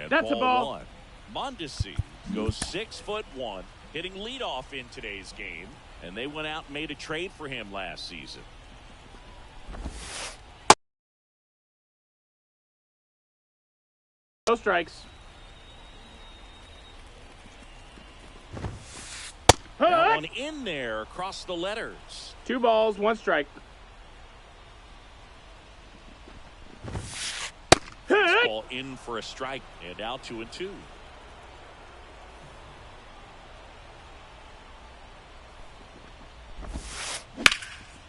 And that's a ball. One. Mondesi goes 6'1", hitting leadoff in today's game, and they went out and made a trade for him last season. No strikes. That one in there across the letters. 2 balls, 1 strike. Ball in for a strike, and now 2-2.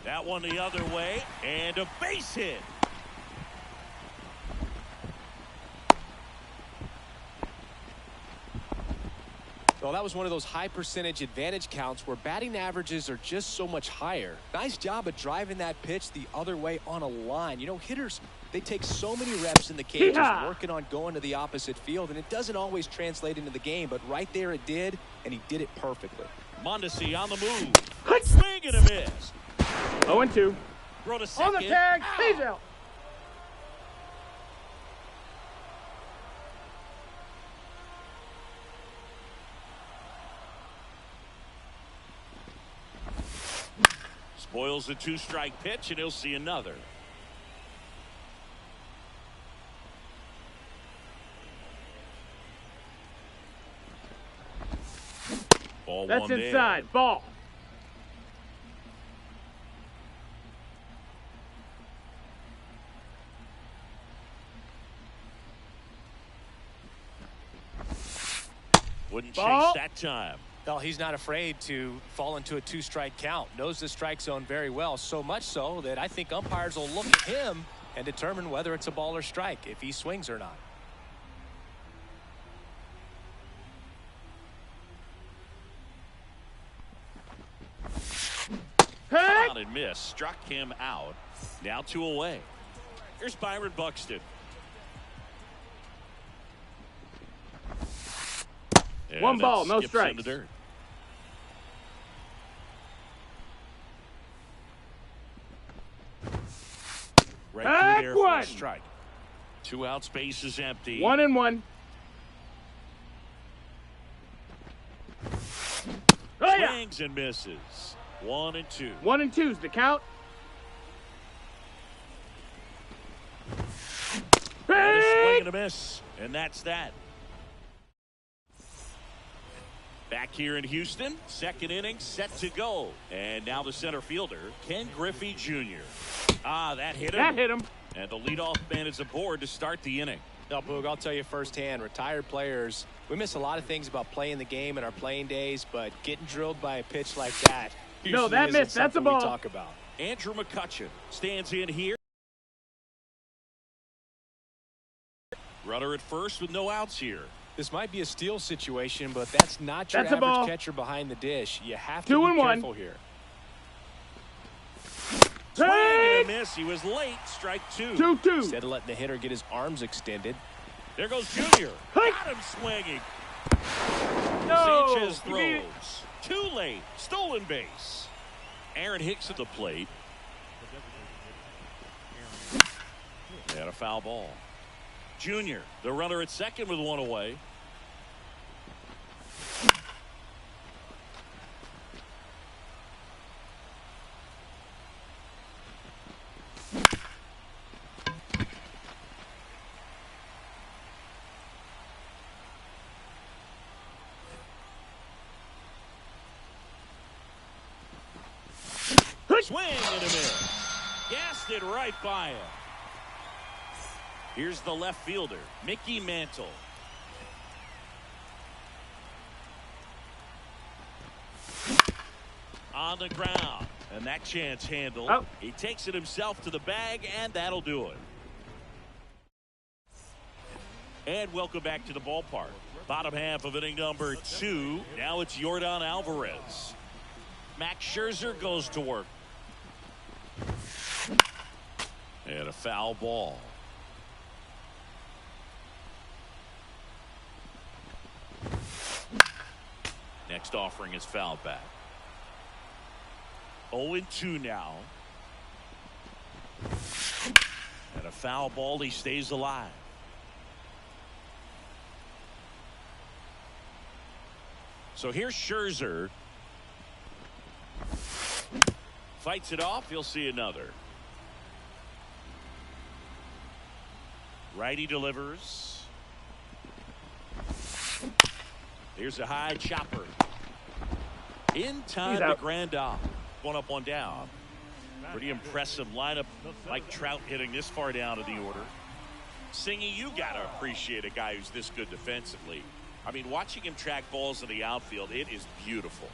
That one the other way, and a base hit. Well, that was one of those high percentage advantage counts where batting averages are just so much higher. Nice job of driving that pitch the other way on a line. You know, hitters, they take so many reps in the cages working on going to the opposite field, and it doesn't always translate into the game, but right there it did, and he did it perfectly. Mondesi on the move. Swing and a miss. 0-2. Throw to second. On the tag. He's out. Spoils the 2-strike pitch, and he'll see another. Ball That's one inside. There. Ball. Wouldn't Ball. chase that time. Well, he's not afraid to fall into a 2-strike count. Knows the strike zone very well, so much so that I think umpires will look at him and determine whether it's a ball or strike, if he swings or not. Come on and miss. Struck him out. Now 2 away. Here's Byron Buxton. And 1 ball, no skips strikes. in the dirt. Right through there for a strike. 2 outs, base is empty. 1-1. Oh, yeah. Swings and misses. 1-2. 1-2's the count. And a swing and a miss. And that's that. Back here in Houston, 2nd inning set to go. And now the center fielder, Ken Griffey Jr. That hit him. That hit him. And the leadoff man is aboard to start the inning. Now, Boog, I'll tell you firsthand, retired players, we miss a lot of things about playing the game in our playing days, but getting drilled by a pitch like that No, that isn't missed. That's a something we ball. talk about. Andrew McCutchen stands in here. Runner at first with no outs here. This might be a steal situation, but that's not your That's a ball. average catcher behind the dish. You have to 2 be and 1. careful here. Swing and a miss. He was late. Strike 2. 2-2. Instead of letting the hitter get his arms extended. There goes Junior. Got him swinging. No. Sanchez throws. Too late. Stolen base. Aaron Hicks at the plate. And a foul ball. Junior, the runner at second with 1 away. Swing and a miss. Gassed it right by him. Here's the left fielder, Mickey Mantle. On the ground, and that chance handled. Oh. He takes it himself to the bag, and that'll do it. And welcome back to the ballpark. Bottom half of inning number 2. Now it's Yordan Alvarez. Max Scherzer goes to work. And a foul ball. Next offering is fouled back. 0-2 now. And a foul ball. He stays alive. So here's Scherzer. Fights it off. He'll see another. Righty delivers. Here's a high chopper. In time to grand off. One up, one down. Pretty impressive lineup. Mike Trout hitting this far down in the order. Singy, you got to appreciate a guy who's this good defensively. I mean, watching him track balls in the outfield, it is beautiful.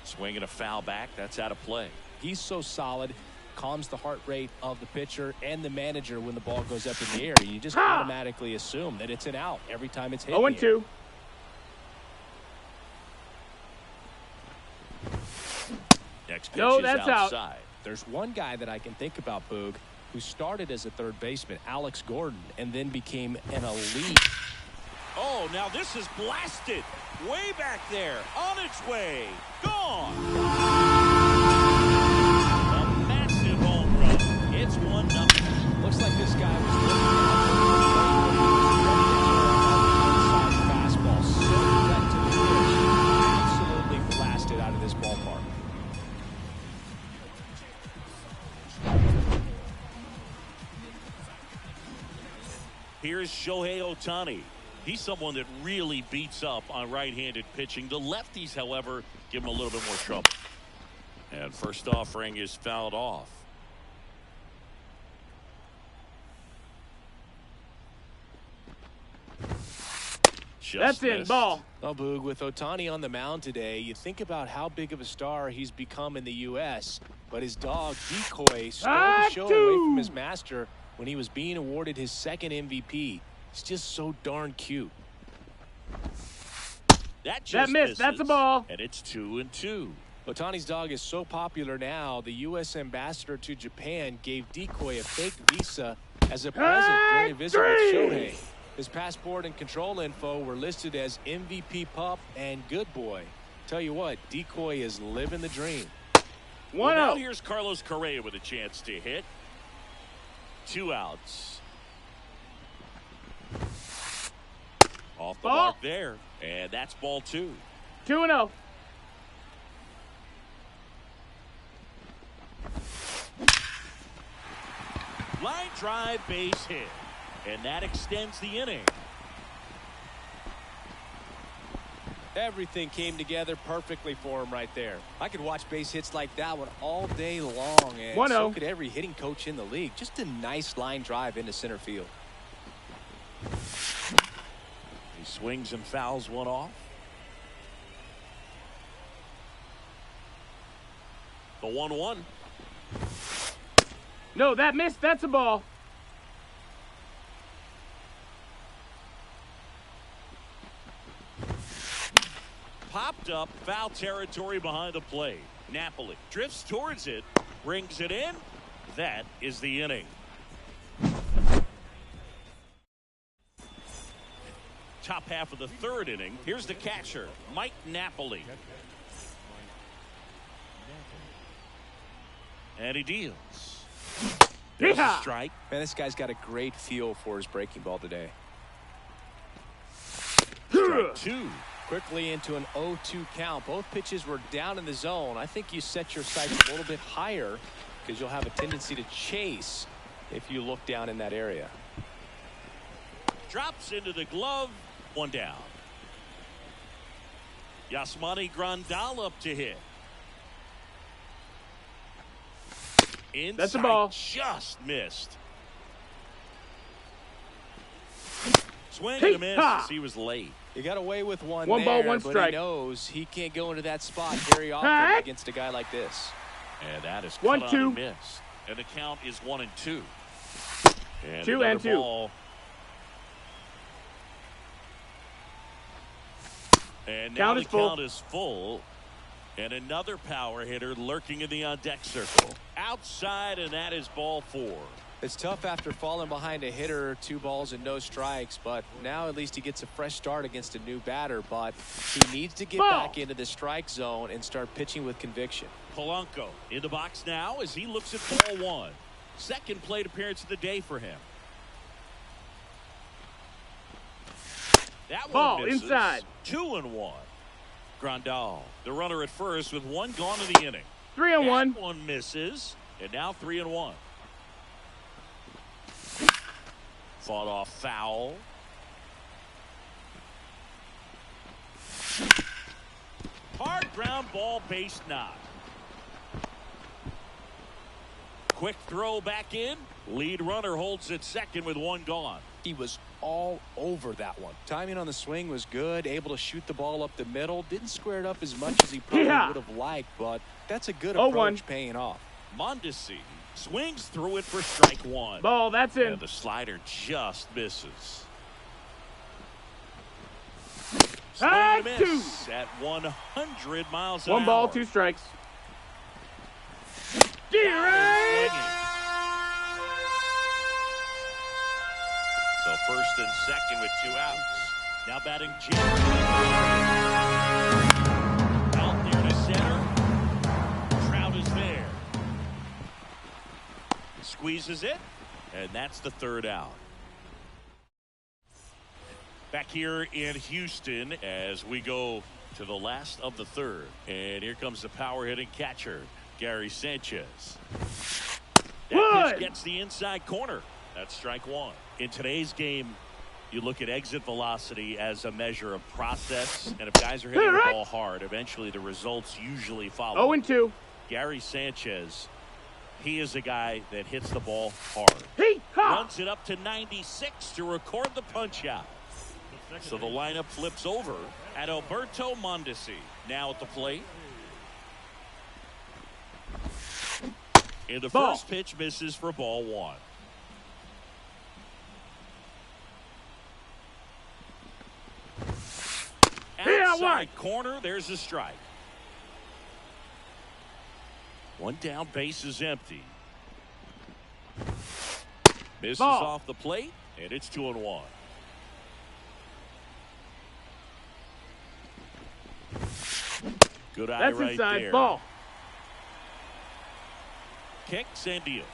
Swinging a foul back. That's out of play. He's so solid. Calms the heart rate of the pitcher and the manager when the ball goes up in the air. You just automatically assume that it's an out every time it's hit. 0-2. Next pitch No, is that's outside. out. There's one guy that I can think about, Boog, who started as a third baseman, Alex Gordon, and then became an elite. Oh, now this is blasted. Way back there. On its way. Gone. A massive home run. It's 1-0. Looks like this guy was looking at fastball. So direct to the pitch. Absolutely blasted out of this ballpark. Here's Shohei Ohtani. He's someone that really beats up on right-handed pitching. The lefties, however, give him a little bit more trouble. And first offering is fouled off. That's in. Ball. Well, Boog, with Ohtani on the mound today, you think about how big of a star he's become in the U.S., but his dog, Decoy, stole the show away from his master when he was being awarded his second MVP. He's just so darn cute. That missed. misses, That's a ball. And it's 2-2. Ohtani's dog is so popular now, the U.S. ambassador to Japan gave Decoy a fake visa as a present during a visit with Shohei. His passport and control info were listed as MVP pup and good boy. Tell you what, Decoy is living the dream. 1-0. Well, now here's Carlos Correa with a chance to hit. 2 outs. Off the mark there. And that's ball 2. 2-0. Line drive, base hit. And that extends the inning. Everything came together perfectly for him right there. I could watch base hits like that one all day long, and 1-0. so could every hitting coach in the league. Just a nice line drive into center field. He swings and fouls one off. The 1-1. No, that missed. That's a ball. Popped up, foul territory behind the plate. Napoli drifts towards it, brings it in. That is the inning. Top half of the third inning. Here's the catcher, Mike Napoli. And he deals. There's a strike. Man, this guy's got a great feel for his breaking ball today. Strike 2. Quickly into an 0-2 count. Both pitches were down in the zone. I think you set your sights a little bit higher because you'll have a tendency to chase if you look down in that area. Drops into the glove. 1 down. Yasmani Grandal up to hit. Inside, that's a ball. Just missed. Swing and a miss as he was late. He got away with one ball, there, one but strike. he knows he can't go into that spot very often against a guy like this. And that is 1-2. and miss. And the count is 1-2. And 2-2. Ball. And now the count is full. And another power hitter lurking in the on-deck circle. Outside, and that is ball 4. It's tough after falling behind a hitter, 2 balls and no strikes, but now at least he gets a fresh start against a new batter, but he needs to get back into the strike zone and start pitching with conviction. Polanco in the box now as he looks at ball 1. Second plate appearance of the day for him. That Ball one misses. inside. 2-1. Grandal, the runner at first with one gone in the inning. 3-1. That one misses, and now 3-1. Fought off foul. Hard ground ball, base knock. Quick throw back in. Lead runner holds at second with one gone. He was all over that one. Timing on the swing was good, able to shoot the ball up the middle. Didn't square it up as much as he probably would have liked, but that's a good approach paying off. Mondesi swings through it for strike one. Ball, that's in. And the slider just misses. Swing and a miss at 100 miles an hour. 1 ball, 2 strikes. Swinging. So first and second with 2 outs. Now batting Jim. Out there to center. Trout is there. Squeezes it, and that's the 3rd out. Back here in Houston as we go to the last of the 3rd. And here comes the power hitting catcher, Gary Sanchez. That pitch gets the inside corner. That's strike one. In today's game, you look at exit velocity as a measure of process. And if guys are hitting the ball hard, eventually the results usually follow. 0-2. Gary Sanchez, he is a guy that hits the ball hard. Runs it up to 96 to record the punch out. So the lineup flips over at Alberto Mondesi now at the plate. And the first pitch misses for ball 1. Outside corner, there's a strike. 1 down, base is empty. Misses off the plate, and it's 2-1. Good eye. That's right inside. there. Ball. Kicks and deals.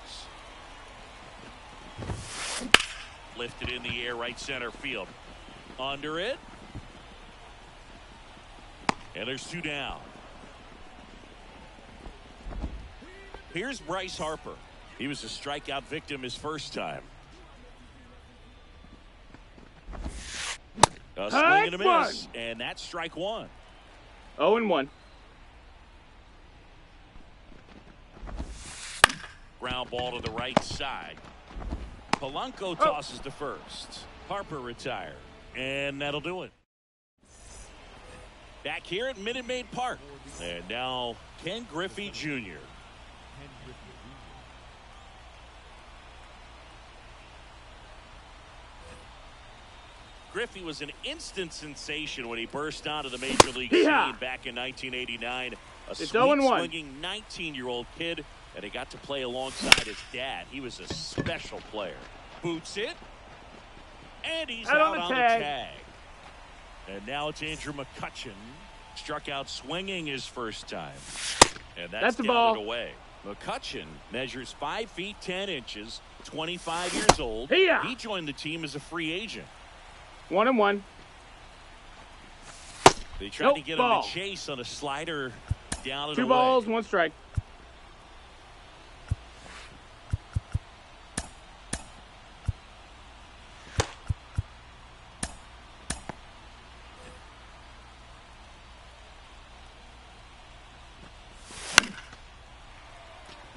Lifted in the air, right center field. Under it. And there's 2 down. Here's Bryce Harper. He was a strikeout victim his first time. A swing and a miss. And that's strike 1. 0-1. Ground ball to the right side. Polanco tosses to first. Harper retired. And that'll do it. Back here at Minute Maid Park. And now Ken Griffey Jr. Griffey was an instant sensation when he burst onto the major league scene back in 1989. A sweet swinging 19-year-old kid, and he got to play alongside his dad. He was a special player. Boots it, and he's out on the tag. And now it's Andrew McCutchen. Struck out swinging his first time. And that's the ball. Away. McCutchen measures 5 feet 10 inches, 25 years old. He joined the team as a free agent. 1-1. They tried to get him to chase on a slider down and 2 away. balls, 1 strike.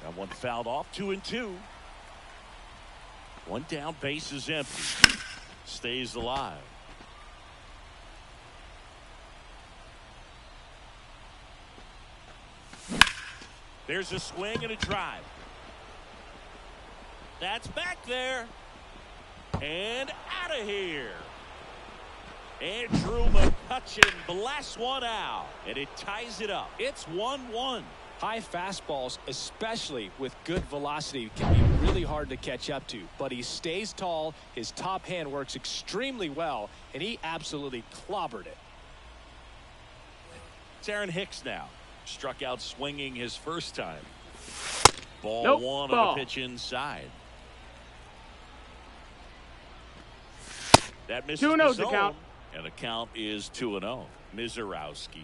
That one fouled off. 2-2. 1 down, base is empty. Stays alive. There's a swing and a drive. That's back there. And out of here. Andrew McCutchen blasts one out. And it ties it up. It's 1-1. High fastballs, especially with good velocity, can be really hard to catch up to. But he stays tall, his top hand works extremely well, and he absolutely clobbered it. It's Aaron Hicks now. Struck out swinging his first time. Ball 1 on a pitch inside. That misses 2-0 the to count. And the count is 2-0. Mizorowski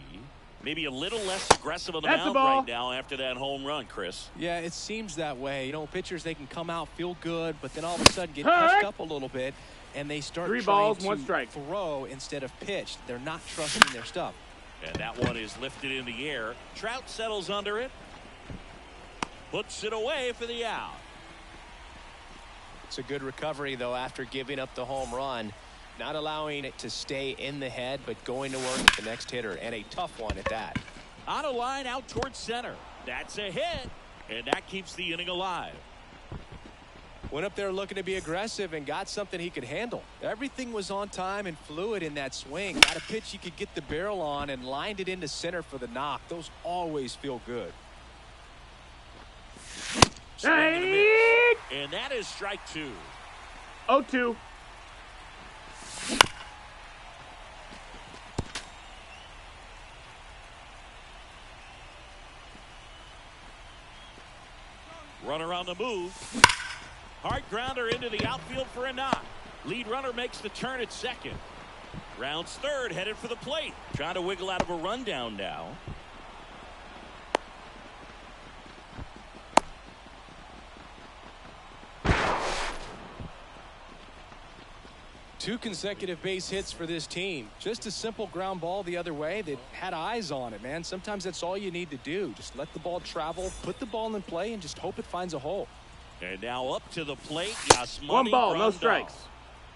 maybe a little less aggressive on the That's mound right now after that home run, Chris. Yeah, it seems that way. You know, pitchers, they can come out, feel good, but then all of a sudden get touched up a little bit, and they start 3 trying balls, to 1 strike. throw instead of pitch. They're not trusting their stuff. And that one is lifted in the air. Trout settles under it. Puts it away for the out. It's a good recovery, though, after giving up the home run. Not allowing it to stay in the head, but going to work with the next hitter, and a tough one at that. On a line out towards center. That's a hit, and that keeps the inning alive. Went up there looking to be aggressive and got something he could handle. Everything was on time and fluid in that swing. Got a pitch he could get the barrel on and lined it into center for the knock. Those always feel good. And that is strike 2. 0-2. Runner on the move. Hard grounder into the outfield for a knock. Lead runner makes the turn at second. Rounds third, headed for the plate. Trying to wiggle out of a rundown now. Two consecutive base hits for this team. Just a simple ground ball the other way that had eyes on it, man. Sometimes that's all you need to do. Just let the ball travel, put the ball in play, and just hope it finds a hole. And now up to the plate. 1 ball, no strikes.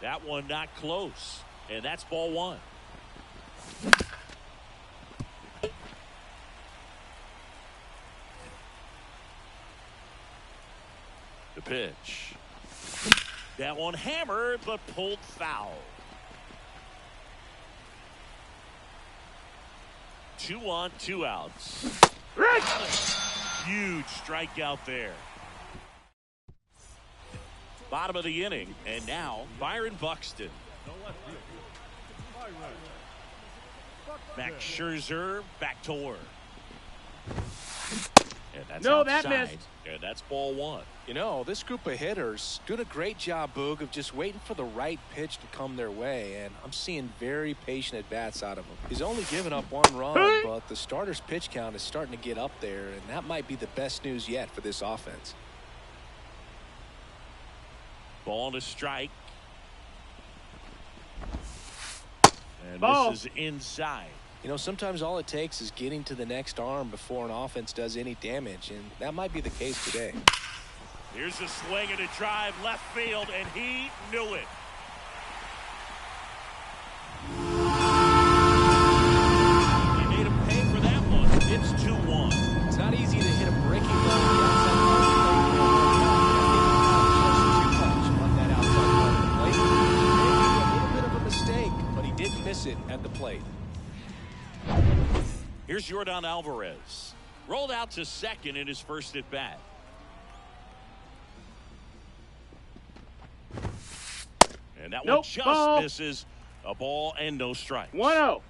That one not close. And that's ball 1. The pitch. That one hammered, but pulled foul. 2 on, 2 outs. Huge strikeout there. Bottom of the inning, and now Byron Buxton. Max Scherzer back to work. And that's outside. That missed. And that's ball 1. You know, this group of hitters doing a great job, Boog, of just waiting for the right pitch to come their way, and I'm seeing very patient at-bats out of him. He's only given up 1 run, but the starter's pitch count is starting to get up there, and that might be the best news yet for this offense. Ball to strike. And ball. This is inside. You know, sometimes all it takes is getting to the next arm before an offense does any damage, and that might be the case today. Here's a swing and a drive left field, and he knew it. He made him pay for that one. It's 2-1. It's not easy to hit a breaking ball on the outside part of the plate. Maybe a little bit of a mistake, but he didn't miss it at the plate. Here's Yordan Alvarez. Rolled out to second in his first at bat. And that one just misses. A ball and no strikes. 1-0.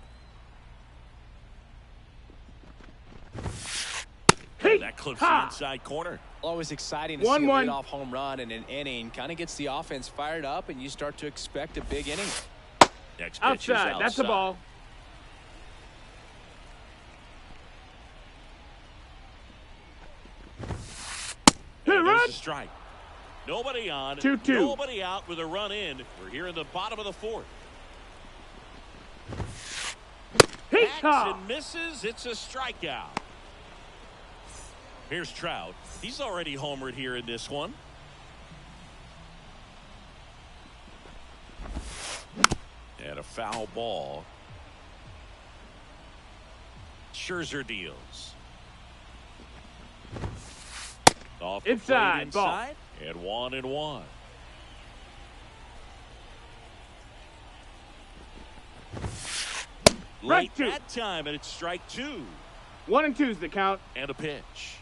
That clips the inside corner. Always exciting to see a leadoff home run in an inning. Kind of gets the offense fired up, and you start to expect a big inning. Next pitch is outside. That's a ball. And there's a strike. Nobody on. 2-2. Nobody out with a run in. We're here in the bottom of the 4th. Hacks and misses. It's a strikeout. Here's Trout. He's already homered here in this one. And a foul ball. Scherzer deals. Off the inside, inside, and 1-1. Late that time, and it's strike 2. 1-2's the count. And a pitch.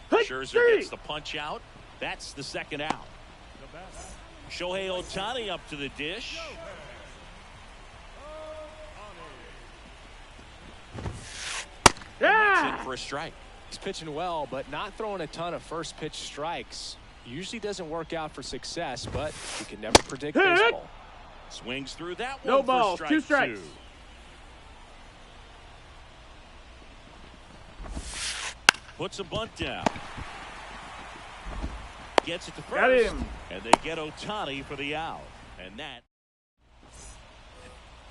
Hey, Scherzer gets the punch out. That's the second out. Shohei Ohtani up to the dish. Yeah. In for a strike. He's pitching well, but not throwing a ton of first pitch strikes. Usually doesn't work out for success, but you can never predict baseball. Swings through that one. No ball, for 2 strikes. 2. Puts a bunt down. Gets it to first. Got him. And they get Ohtani for the out. And that.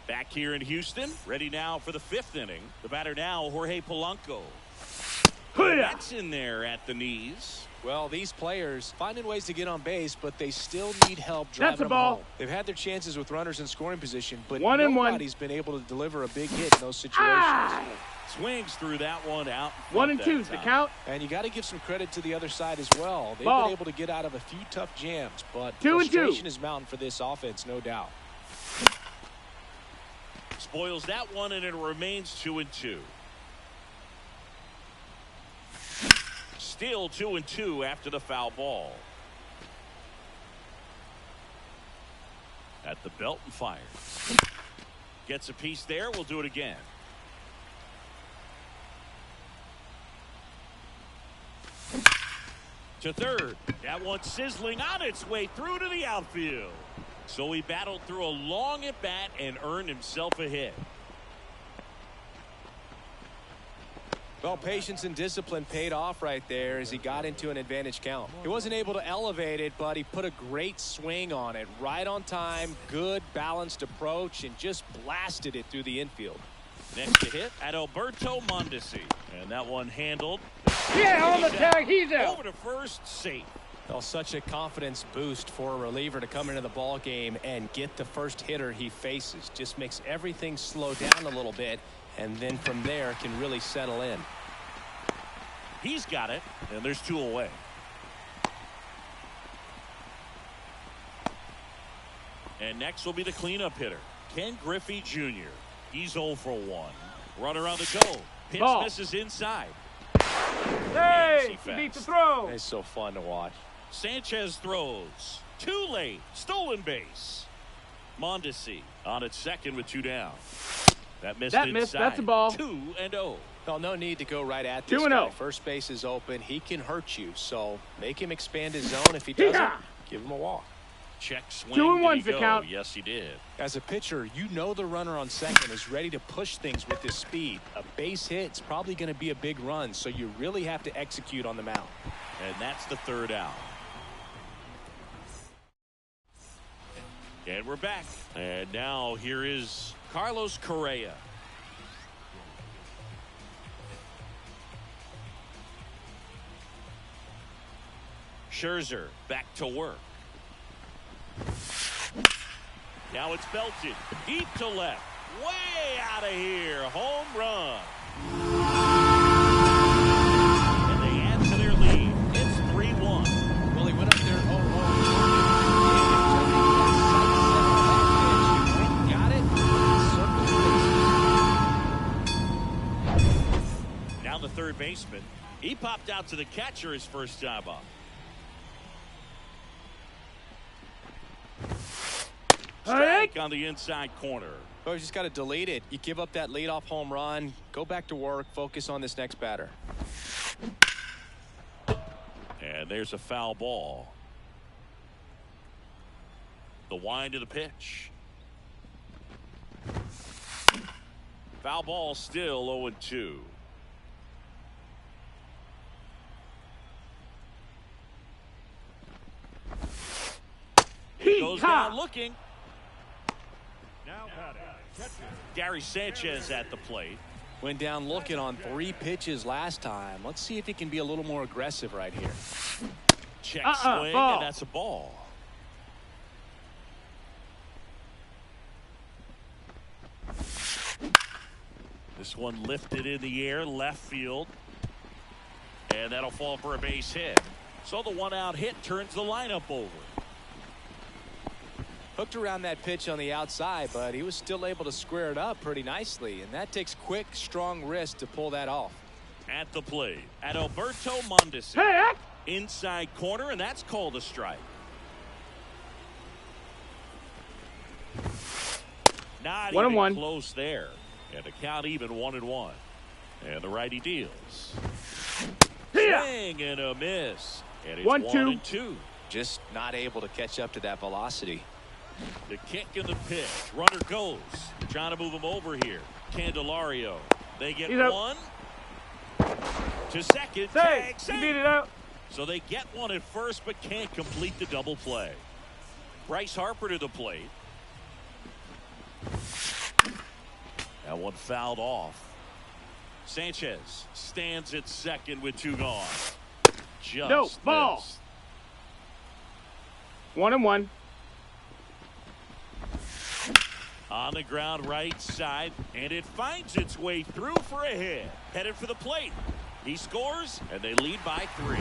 Back here in Houston. Ready now for the 5th inning. The batter now, Jorge Polanco. That's in there at the knees. Well, these players finding ways to get on base, but they still need help driving That's a them ball. home. They've had their chances with runners in scoring position, but 1-1. nobody's been able to deliver a big hit in those situations. Swings through that one out. 1-2's the count. And you got to give some credit to the other side as well. They've Ball. been able to get out of a few tough jams, but 2-2. frustration is mounting for this offense, no doubt. Spoils that one, and it remains 2-2. Still 2-2 after the foul ball. At the belt and fires. Gets a piece there. We'll do it again. To third. That one sizzling on its way through to the outfield. So he battled through a long at bat and earned himself a hit. Well, patience and discipline paid off right there as he got into an advantage count. He wasn't able to elevate it, but he put a great swing on it. Right on time, good balanced approach, and just blasted it through the infield. Next to hit at Alberto Mondesi. And that one handled. Yeah, on the tag, he's out. Over to first, safe. Well, such a confidence boost for a reliever to come into the ball game and get the first hitter he faces. Just makes everything slow down a little bit, and then from there can really settle in. He's got it, and there's 2 away. And next will be the cleanup hitter, Ken Griffey Jr. He's 0 for 1. Runner on the go. Pitch Ball. misses inside. Hey, he beat the throw. It's so fun to watch. Sanchez throws. Too late. Stolen base. Mondesi on at second with 2 down. That missed inside. That's a ball. 2-0. Well, no need to go right at this 2-0. guy. First base is open. He can hurt you, so make him expand his zone. If he doesn't, give him a walk. Check swing. 2-1's the count. Yes, he did. As a pitcher, you know the runner on second is ready to push things with his speed. A base hit's probably going to be a big run, so you really have to execute on the mound. And that's the 3rd out. And we're back. And now here is Carlos Correa. Scherzer back to work. Now it's belted deep to left, way out of here. Home run. And they add to their lead. It's 3-1. Well, he went up there. Got it. Now the third baseman. He popped out to the catcher his first time up. Strike on the inside corner. Oh, you just got to delete it. You give up that leadoff home run, go back to work, focus on this next batter. And there's a foul ball. The wind of the pitch. Foul ball still 0-2. He goes down looking. Gary Sanchez at the plate. Went down looking on 3 pitches last time. Let's see if he can be a little more aggressive right here. Check swing, ball. and that's a ball. This one lifted in the air, left field. And that'll fall for a base hit. So the 1-out hit turns the lineup over. Hooked around that pitch on the outside, but he was still able to square it up pretty nicely, and that takes quick, strong wrist to pull that off. At the plate, at Alberto Mondesi. Hey, Inside corner, and that's called a strike. Not even 1-1. close there. And the count even 1-1. And the righty deals. Swing and a miss. And it's 1-2. Just not able to catch up to that velocity. The kick and the pitch. Runner goes. Trying to move him over here. Candelario. They get one. To second. Tag. He beat it out. So they get one at first, but can't complete the double play. Bryce Harper to the plate. That one fouled off. Sanchez stands at second with 2 gone. Just no ball. missed. 1-1. On the ground right side, and it finds its way through for a hit. Headed for the plate. He scores, and they lead by 3.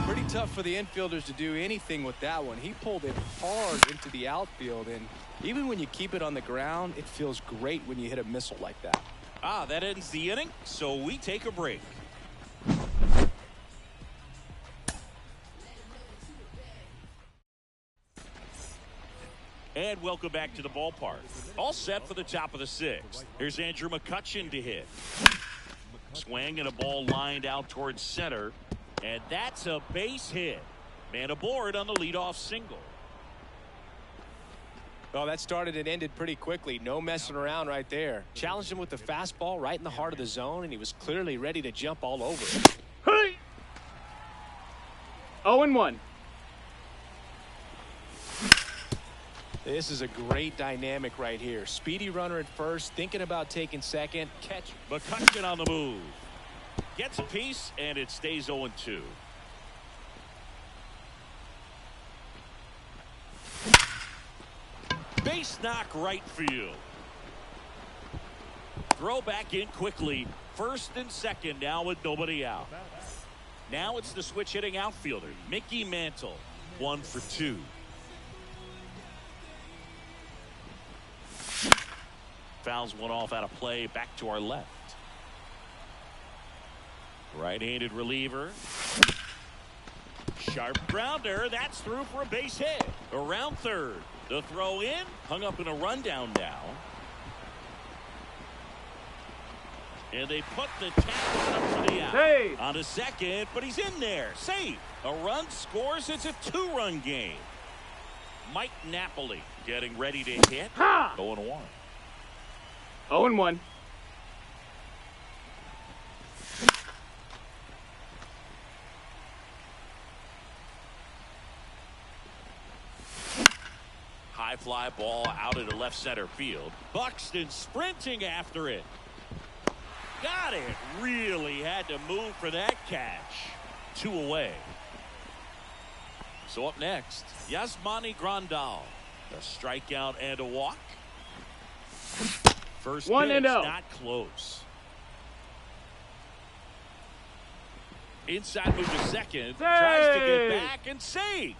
Pretty tough for the infielders to do anything with that one. He pulled it hard into the outfield, and even when you keep it on the ground, it feels great when you hit a missile like that. That ends the inning, so we take a break. And welcome back to the ballpark. All set for the top of the 6th. Here's Andrew McCutchen to hit. Swing and a ball lined out towards center. And that's a base hit. Man aboard on the leadoff single. Well, that started and ended pretty quickly. No messing around right there. Challenged him with the fastball right in the heart of the zone, and he was clearly ready to jump all over it. Hey! 0-1. This is a great dynamic right here. Speedy runner at first, thinking about taking second. Catch. McCutchen on the move. Gets a piece, and it stays 0-2. Base knock right field. Throw back in quickly. First and second now with nobody out. Now it's the switch hitting outfielder, Mickey Mantle. 1 for 2. Fouls one off out of play. Back to our left. Right-handed reliever. Sharp grounder. That's through for a base hit. Around third. The throw in. Hung up in a rundown now. And they put the tag on him for the out. Hey. On to second, but he's in there. Safe. A run scores. It's a 2-run game. Mike Napoli getting ready to hit. 0-1. 0-1. High fly ball out into left center field. Buxton sprinting after it. Got it. Really had to move for that catch. 2 away. So up next, Yasmani Grandal. A strikeout and a walk. First pitch, not close. Inside move to second. Tries to get back and save.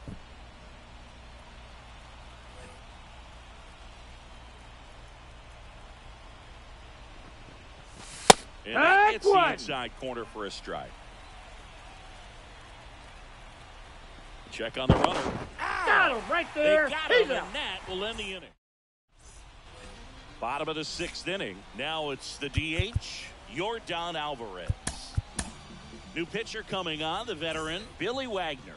And that hits the inside corner for a strike. Check on the runner. Got him right there. They got him, and that will end the inning. Bottom of the 6th inning. Now it's the DH, Yordan Alvarez. New pitcher coming on, the veteran, Billy Wagner.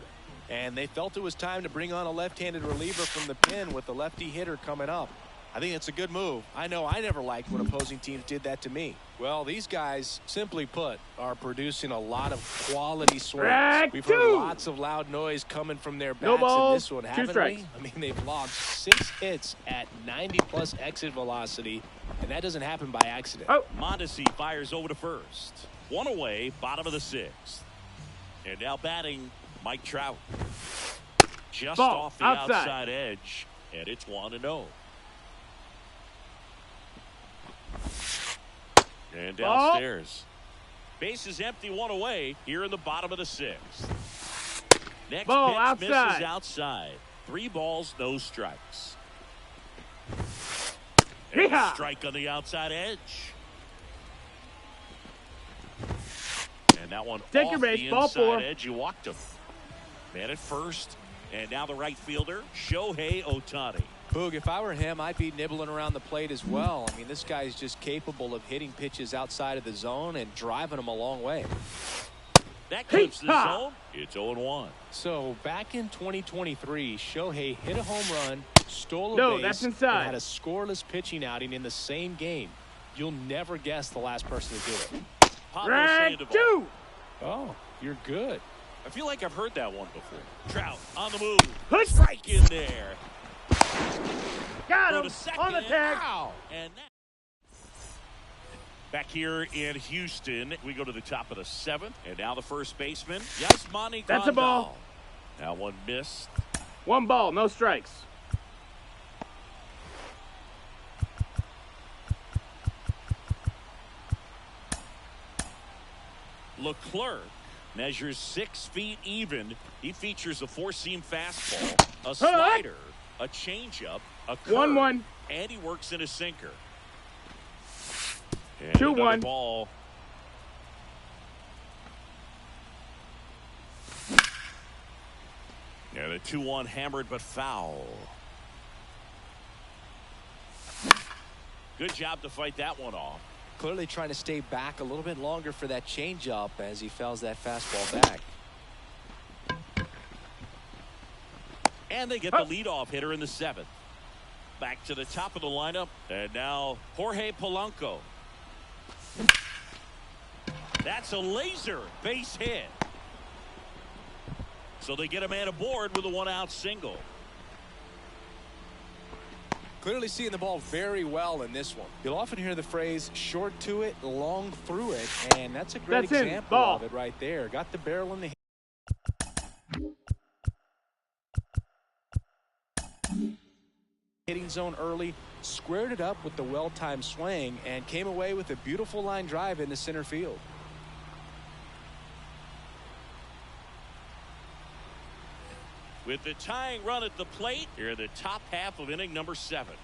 And they felt it was time to bring on a left-handed reliever from the pen with the lefty hitter coming up. I think it's a good move. I know I never liked when opposing teams did that to me. Well, these guys, simply put, are producing a lot of quality swings. We've heard lots of loud noise coming from their bats in this one, haven't we? I mean, they've logged 6 hits at 90-plus exit velocity, and that doesn't happen by accident. Mondesi fires over to first. 1 away, bottom of the 6th. And now batting, Mike Trout. Just off the outside edge, and it's 1-0. And downstairs. Base is empty, 1 away here in the bottom of the 6th. Next pitch misses outside. 3 balls, no strikes. And a strike on the outside edge. And that one off the inside edge. You walked him. Man at first. And now the right fielder, Shohei Ohtani. Boog, if I were him, I'd be nibbling around the plate as well. I mean, this guy's just capable of hitting pitches outside of the zone and driving them a long way. That clips the zone. It's 0-1. So back in 2023, Shohei hit a home run, stole a base, that's and inside. had a scoreless pitching outing in the same game. You'll never guess the last person to do it. Drag 2. Oh, you're good. I feel like I've heard that one before. Trout on the move. Strike in there. Got him on the tag. And back here in Houston, we go to the top of the 7th. And now the first baseman, Yasmani Grandal. That's a ball. Now one missed. 1 ball, no strikes. Leclerc measures 6 feet even. He features a 4-seam fastball, a slider, a changeup, a curve, 1-1. and he works in a sinker. 2-1. Ball. And a 2-1 hammered but foul. Good job to fight that one off. Clearly trying to stay back a little bit longer for that changeup as he fouls that fastball back. And they get the leadoff hitter in the 7th. Back to the top of the lineup. And now Jorge Polanco. That's a laser base hit. So they get a man aboard with a 1-out single. Clearly seeing the ball very well in this one. You'll often hear the phrase short to it, long through it, and that's a great example of it right there. Got the barrel in the hitting zone early, squared it up with the well-timed swing, and came away with a beautiful line drive into center field. With the tying run at the plate, here in the top half of inning number 7.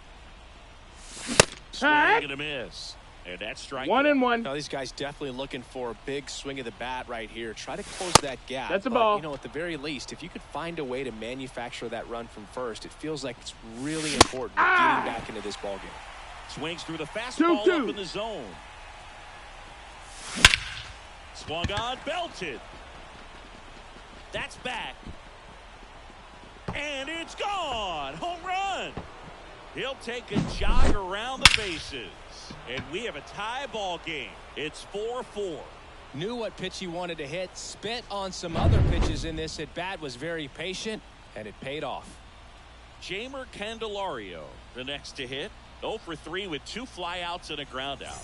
Swing and a miss. And that's strike 1-1. Now these guys definitely looking for a big swing of the bat right here. Try to close that gap. That's a ball. You know, at the very least, if you could find a way to manufacture that run from first, it feels like it's really important getting back into this ball game. Swings through the fastball 2-2. up in the zone. Swung on, belted. That's back. And it's gone. Home run. He'll take a jog around the bases. And we have a tie ball game. It's 4-4. Knew what pitch he wanted to hit. Spit on some other pitches in this at bat. Was very patient, and it paid off. Jamer Candelario, the next to hit. 0 for 3 with 2 flyouts and a ground out.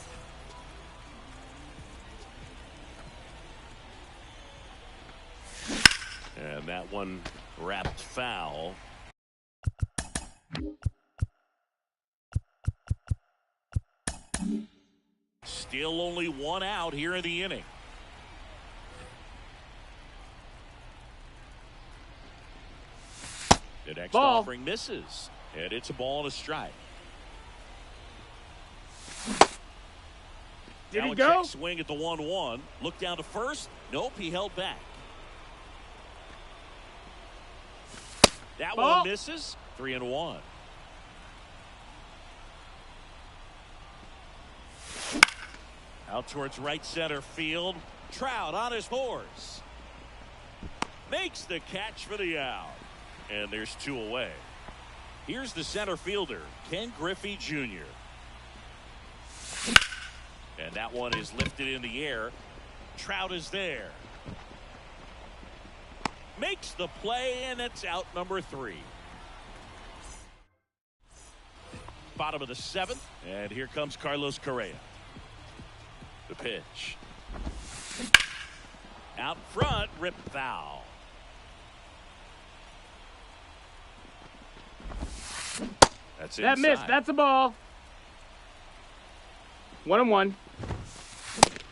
And that one wrapped foul. Still only 1 out here in the inning. The next offering misses, and it's a ball and a strike. Did now he a go? check swing at the 1-1. Look down to first. Nope, he held back. That one misses. 3-1. Out towards right center field. Trout on his horse. Makes the catch for the out. And there's 2 away. Here's the center fielder, Ken Griffey Jr. And that one is lifted in the air. Trout is there. Makes the play, and it's out number 3. Bottom of the 7th, and here comes Carlos Correa. The pitch. Out front, rip foul. That's inside. That missed. That's a ball. 1-1.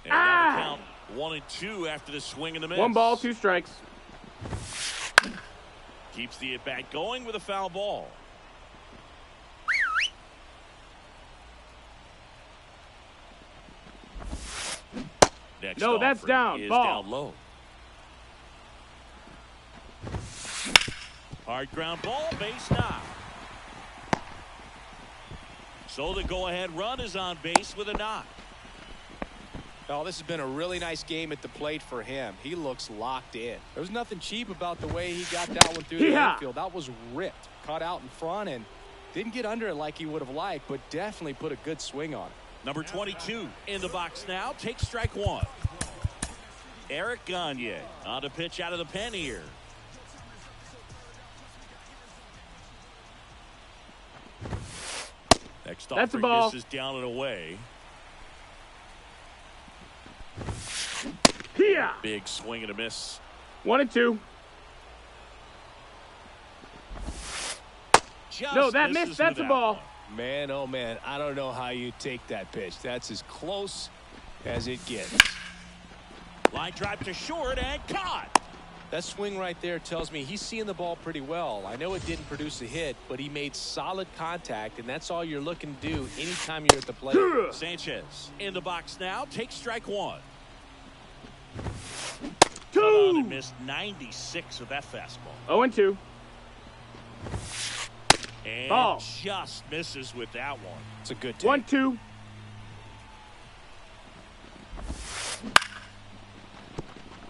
And count 1-2 after the swing and the miss. 1 ball, 2 strikes. Keeps the at-bat going with a foul ball. Next no, that's down. Is ball. Down low. Hard ground ball, base knock. So the go-ahead run is on base with a knock. Oh, this has been a really nice game at the plate for him. He looks locked in. There's nothing cheap about the way he got that one through the infield. That was ripped. Caught out in front and didn't get under it like he would have liked, but definitely put a good swing on it. Number 22 in the box now. Takes strike one. Eric Gagne on to pitch out of the pen here. Next That's a offering ball. misses down and away. Yeah. Big swing and a miss. 1-2. Just No, that misses missed. That's with a that ball. one. Man, oh man, I don't know how you take that pitch. That's as close as it gets. Line drive to short and caught. That swing right there tells me he's seeing the ball pretty well. I know it didn't produce a hit, but he made solid contact, and that's all you're looking to do anytime you're at the plate. Sanchez in the box now. Takes strike one. 2. And missed 96 with that fastball. 0-2. And Ball. just misses with that one. It's a good take. 1-2.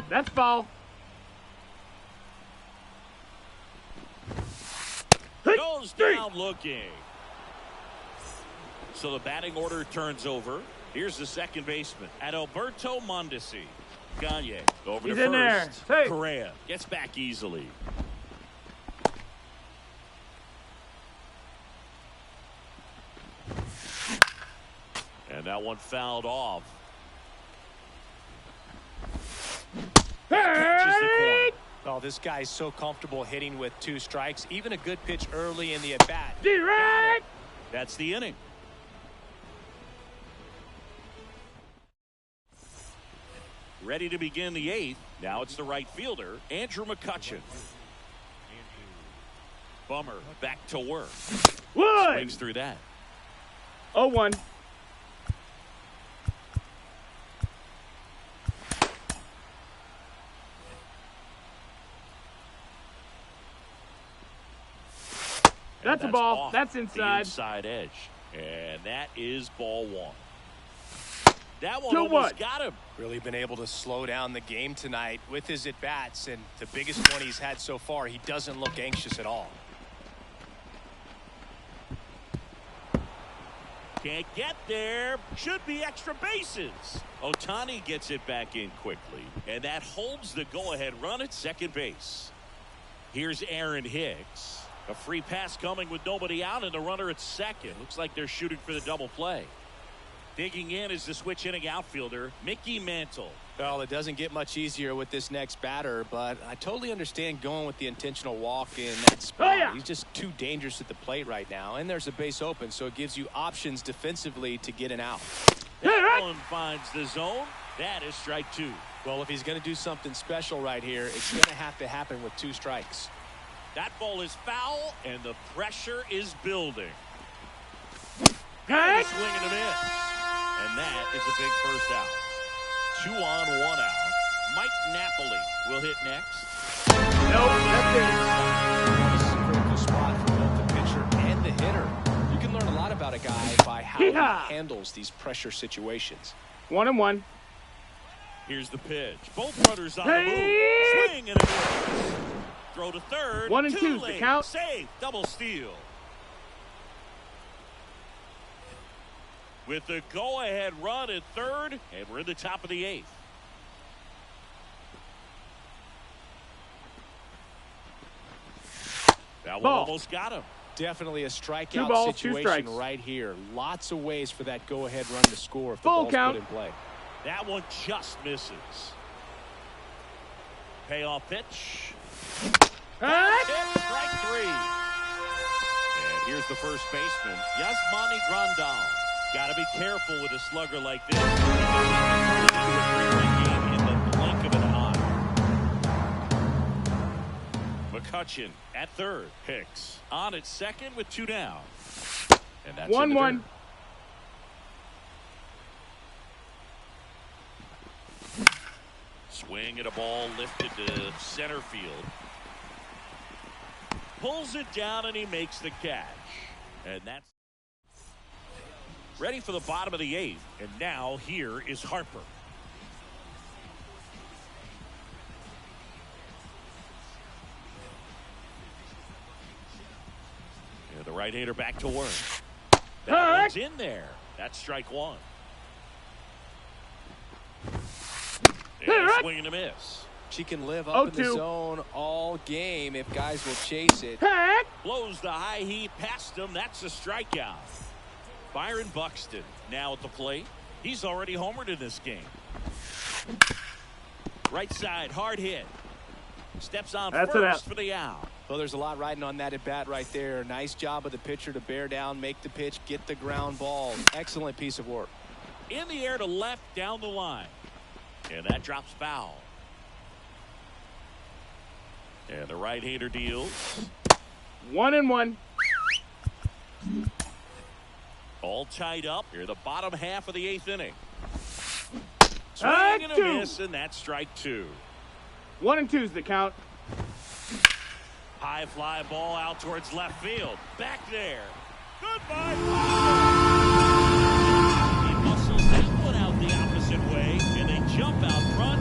That's ball. Goes down looking. So the batting order turns over. Here's the second baseman, Adalberto Mondesi. Gagne over He's to in there. first. Hey. Correa gets back easily. And that one fouled off. Catches the corner. Oh, this guy's so comfortable hitting with 2 strikes. Even a good pitch early in the at-bat. Direct. That's the inning. Ready to begin the 8th. Now it's the right fielder, Andrew McCutchen. Bummer back to work. 1. Swings through that. 0-1. That's a ball. Off That's the inside. inside edge. And that is ball 1. That one 2-1. almost got him. Really been able to slow down the game tonight with his at-bats, and the biggest one he's had so far, he doesn't look anxious at all. Can't get there. Should be extra bases. Ohtani gets it back in quickly. And that holds the go-ahead run at second base. Here's Aaron Hicks. A free pass coming with nobody out and the runner at second. Looks like they're shooting for the double play. Digging in is the switch inning outfielder, Mickey Mantle. Well, it doesn't get much easier with this next batter, but I totally understand going with the intentional walk in that spot. Oh, yeah. He's just too dangerous at the plate right now, and there's a base open, so it gives you options defensively to get an out. That one finds the zone. That is strike 2. Well, if he's going to do something special right here, it's going to have to happen with 2 strikes. That ball is foul, and the pressure is building. Hey. And a swing and a miss. And that is a big first out. 2 on, 1 out. Mike Napoli will hit next. Nope, that's This is a critical spot for both the pitcher and the hitter. You can learn a lot about a guy by how he handles these pressure situations. it. 1-1. Here's the pitch. Both runners on the move. Swing and a miss. Throw to third. 1 and 2's late. the count. Save. Double steal. With the go-ahead run at third, and we're in the top of the 8th. That one Ball. almost got him. Definitely a 2 strikeout balls, 2 situation strikes. right here. Lots of ways for that go-ahead run to score if the Full ball's count. put in play. That one just misses. Payoff pitch. Hey. Hit, strike 3. And here's the first baseman, Yasmani Grandal. Got to be careful with a slugger like this. He can turn it into a 3-run game in the blink of an eye. McCutchen at third. Hicks on at second with 2 down. And that's 1-1. Swing at a ball lifted to center field. Pulls it down and he makes the catch. And that's Ready for the bottom of the 8th. And now here is Harper. And the right-hander back to work. That one's in there. That's strike 1. And a swing and a miss. She can live up in the zone all game if guys will chase it. Blows the high heat past him. That's a strikeout. Byron Buxton now at the plate. He's already homered in this game. Right side, hard hit. Steps on first for the out. Well, there's a lot riding on that at bat right there. Nice job of the pitcher to bear down, make the pitch, get the ground ball. Excellent piece of work. In the air to left, down the line. And that drops foul. And the right-hander deals. 1-1. All tied up. Here, the bottom half of the 8th inning. Swing and a miss, and that's strike 2. 1-2's the count. High fly ball out towards left field. Back there. Goodbye. He muscles that one out the opposite way, and they jump out front.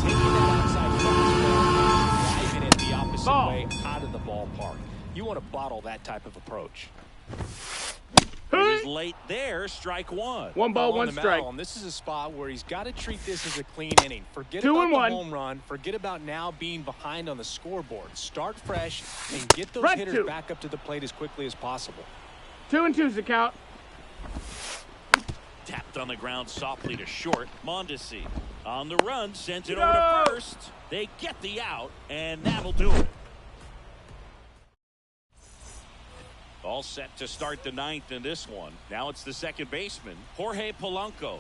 Taking that outside fastball, driving it the opposite way out of the ballpark. You want to bottle that type of approach. He's late there, strike 1. 1 ball, 1 strike. And this is a spot where he's got to treat this as a clean inning. Forget 2 about and the 1. home run. Forget about now being behind on the scoreboard. Start fresh and get those hitters back up to the plate as quickly as possible. 2-2's the count. Tapped on the ground softly to short. Mondesi on the run, sends it over to first. They get the out, and that'll do it. All set to start the 9th in this one. Now it's the second baseman, Jorge Polanco.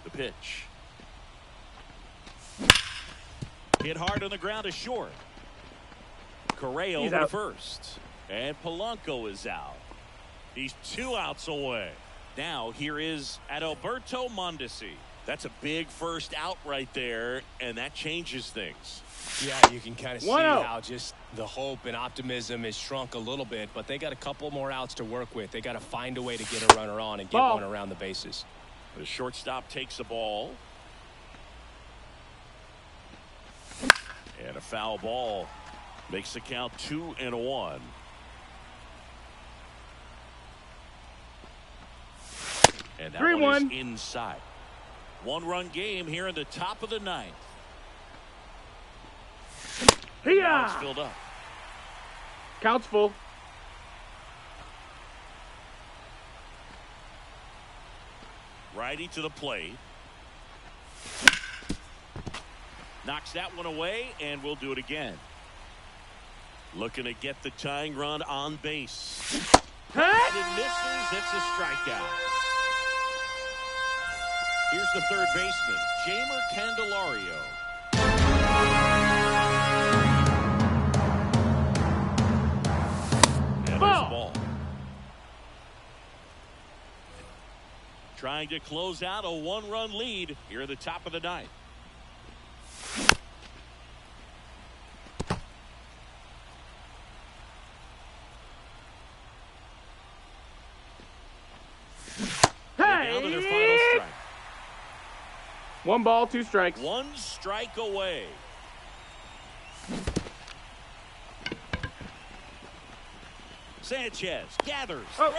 The pitch. Hit hard on the ground to short. Correa over to first. And Polanco is out. He's 2 outs away. Now here is Adalberto Mondesi. That's a big first out right there, and that changes things. Yeah, you can kind of see how just the hope and optimism is shrunk a little bit, but they got a couple more outs to work with. They got to find a way to get a runner on and get one around the bases. The shortstop takes the ball. And a foul ball makes the count 2-1. And that one is inside. 1-run game here in the top of the 9th. Now it's filled up. Count's full. Righty to the plate. Knocks that one away, and we'll do it again. Looking to get the tying run on base. It misses. It's a strikeout. Here's the third baseman, Jamer Candelario. And there's the ball. Trying to close out a 1-run lead here at the top of the 9th. Down to their final strike. 1 ball, 2 strikes. 1 strike away. Sanchez gathers, throws,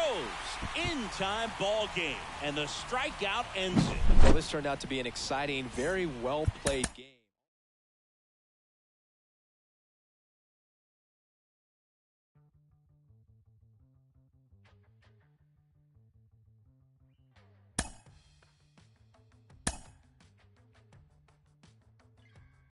in-time ball game, and the strikeout ends it. Well, this turned out to be an exciting, very well-played game.